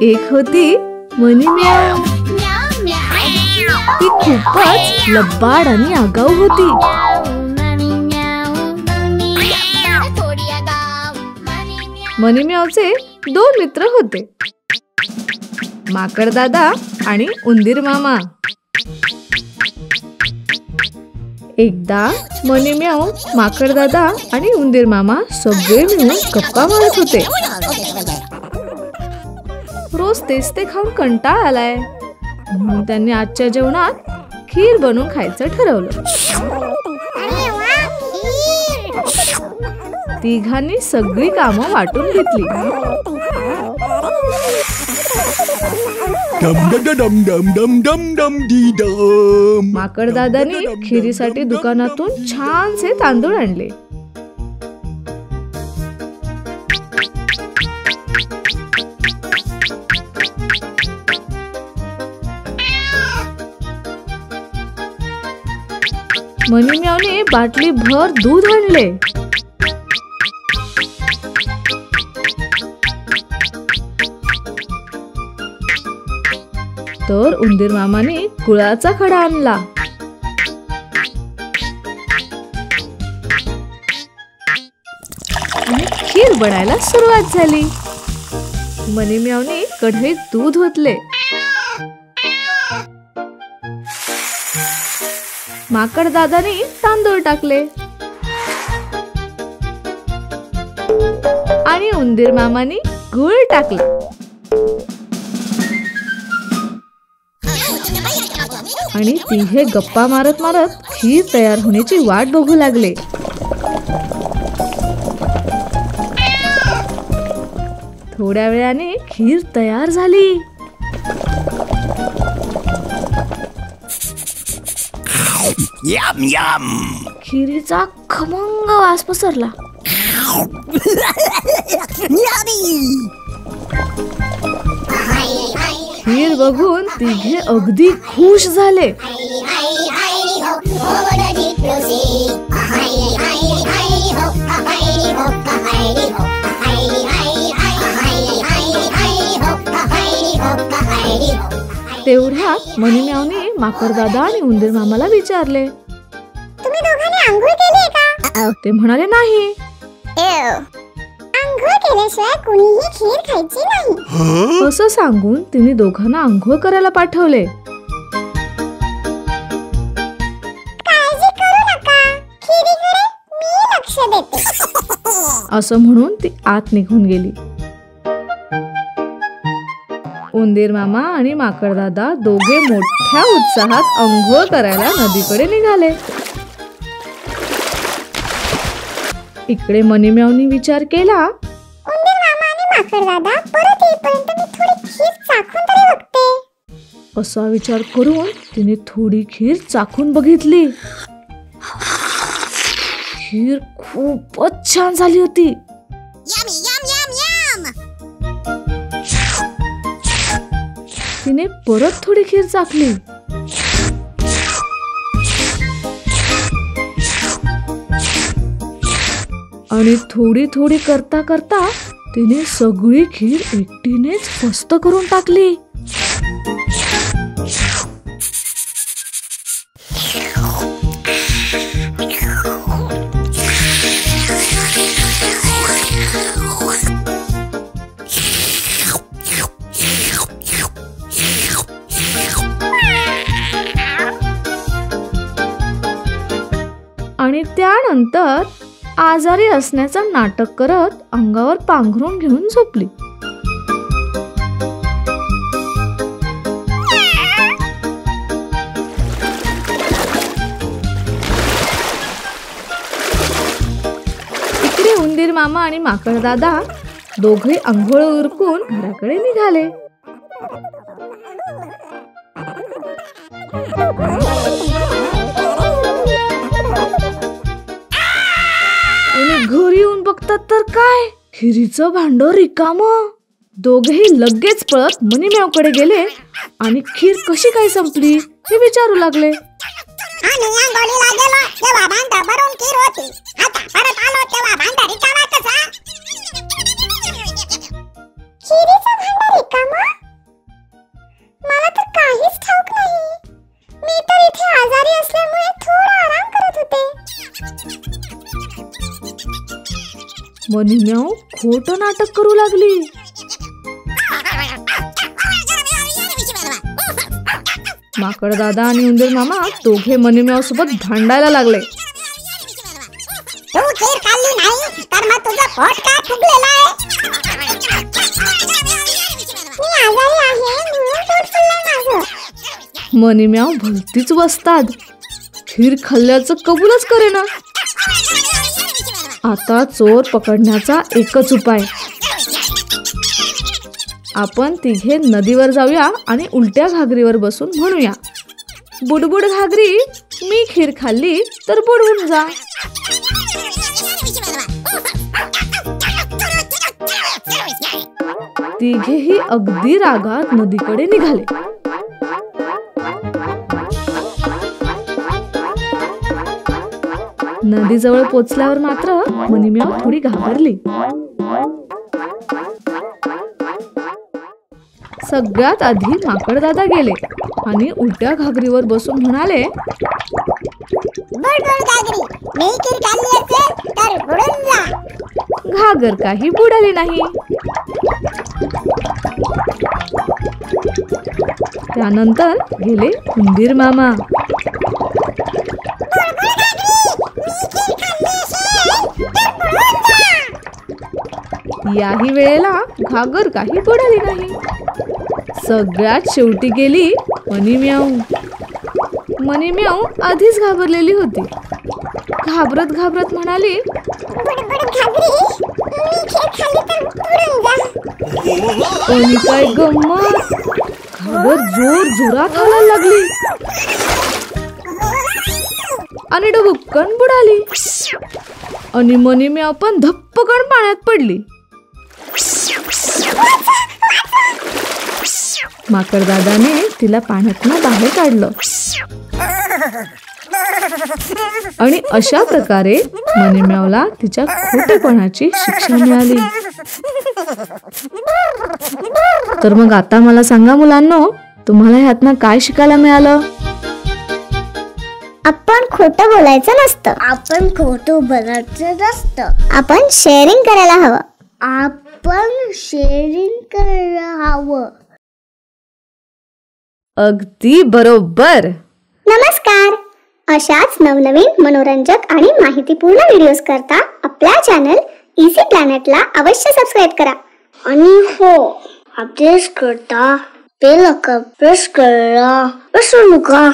एक होती मनी म्याव. ती खूपच लबाड आणि आगाऊ होती. मनी म्यावचे 2 मित्र होते, माकड दादा आणि उंदीर मामा. एकदा मनी म्याव, माकड दादा आणि उंदीर मामा सगळे मिळून गप्पा मारत होते. रोज तेच ते खाऊन कंटाळा आलाय, म्हणून त्यांनी आजच्या जेवणात खीर बनवून खायचं ठरवलं. तिघांनी सगळी कामं वाटून घेतली. माकड दादानी खिरीसाठी दुकानातून छानसे तांदूळ आणले. मनी म्यावने बाटली भर दूध आणले. तर उंदीर मामाने गुळाचा खडा आणला. आणि खीर बनायला सुरुवात झाली. मनी म्यावने कढईत दूध ओतले. माकड दादाने तांदूळ टाकले आणि उंदीर मामाने गुळ टाकला. आणि तिघे गप्पा मारत मारत खीर तयार होण्याची वाट बघू लागले. थोड्या वेळाने खीर तयार झाली. खिरीचा खमंग वास पसरला. खीर बघून तिघे अगदी खुश झाले. तेवढ्यात मनी म्यावने माकड दादा आणि उंदीर मामाला विचारले, तुम्ही दोघांनी आंघोळ केली का? ते म्हणाले नाही. आंघोळ केल्याशिवाय कोणीही खीर खायची नाही. असं सांगून तिने दोघांना आंघोळ करायला पाठवले. काळजी करू नका, खीरीकडे मी लक्ष देते. असं म्हणून ती आत निघून गेली. उंदीर मामा आणि माकड दादा दोघे मोठ्या उत्साहात आंघोळ करायला नदीकडे निघाले. इकडे मनी म्यावनी विचार केला, उंदीर मामा आणि माकड दादा परत येईपर्यंत मी थोडी खीर चाखून तरी बघते. असा विचार करून तिने थोडी खीर चाखून बघितली. खीर खूपच छान झाली होती. तिने परत थोडी खीर चाखली. आणि थोडी थोडी करता करता तिने सगळी खीर एकटीनेच फस्त करून टाकली. आणि त्यानंतर आजारी असण्याचं नाटक करत अंगावर पांघरून घेऊन झोपली. इकडे उंदीर मामा आणि माकड दादा दोघे आंघोळ उरकून घराकडे निघाले. घरी येऊन बघतात तर काय, खिरीचं भांड रिकामं. दोघेही लगेच पळत मनी म्यावकडे गेले आणि खीर कशी काय संपली हे विचारू लागले. खिरीचं भांड रिकामं? मनीम्याव खोटं नाटक करू लागली. माकड दादा आणि उंदीर मामा दोघे मनीम्याव सोबत भांडायला लागले. तू खीर खाल्ली नाही तर मग तुझं पोट का फुगलेलं आहे? मी आजारी आहे म्हणून पोट फुगलंय माझं. मनीम्याव भलतीच वस्ताद. खीर खाल्ल्याचं कबूलच करेना. आता चोर पकडण्याचा एकच उपाय. आपण तिघे नदीवर जाऊया आणि उलट्या घागरीवर बसून म्हणूया, बुडबुड घागरी, मी खीर खाल्ली तर बुडवून जा. तिघेही अगदी रागात नदीकडे निघाले. नदीजवळ पोचल्यावर मात्र मनीम्याव थोडी घाबरली. सगळ्यात आधी माकड दादा गेले आणि उलट्या घागरीवर बसून म्हणाले, बुडबुड घागरी, मी खीर खाल्ली असेल तर बुडून जा. घागर काही बुडाली नाही. त्यानंतर गेले उंदीर मामा. याही वेळेला घागर काही बुडाली नाही. सगळ्यात शेवटी गेली मनीम्याव. मनीम्याव आधीच घाबरलेली होती. घाबरत घाबरत म्हणाली, बुडबुड घागरी, मी खीर खाल्ली तर बुडून जा. आणि काय गंमत, घागर जोर जोरात हलायला लागली आणि डबुक्कन बुडाली. आणि मनीम्याव पण धप्पकन पाण्यात पडली. माकड दादाने तिला पाण्यातनं बाहेर काढलं आणि अशा प्रकारे मनीम्यावला तिच्या खोटेपणाची शिक्षा मिळाली. तर मग आता मला सांगा मुलांनो, तुम्हाला ह्यातनं काय शिकायला मिळालं? आपण खोटं बोलायचं नसतं. आपण खोटं बोलायचं नसतं. आपण शेअरिंग करायला हवं. आपण शेअरिंग करायला हवं. अगदी बरोबर. नमस्कार. अशाच नवनवीन मनोरंजक आणि माहितीपूर्ण व्हिडिओज करता आपल्या चॅनल इझी प्लॅनेटला अवश्य सबस्क्राईब करा. आणि हो, अपडेट्स करता बेल आयकॉन प्रेस करायला विसरू नका.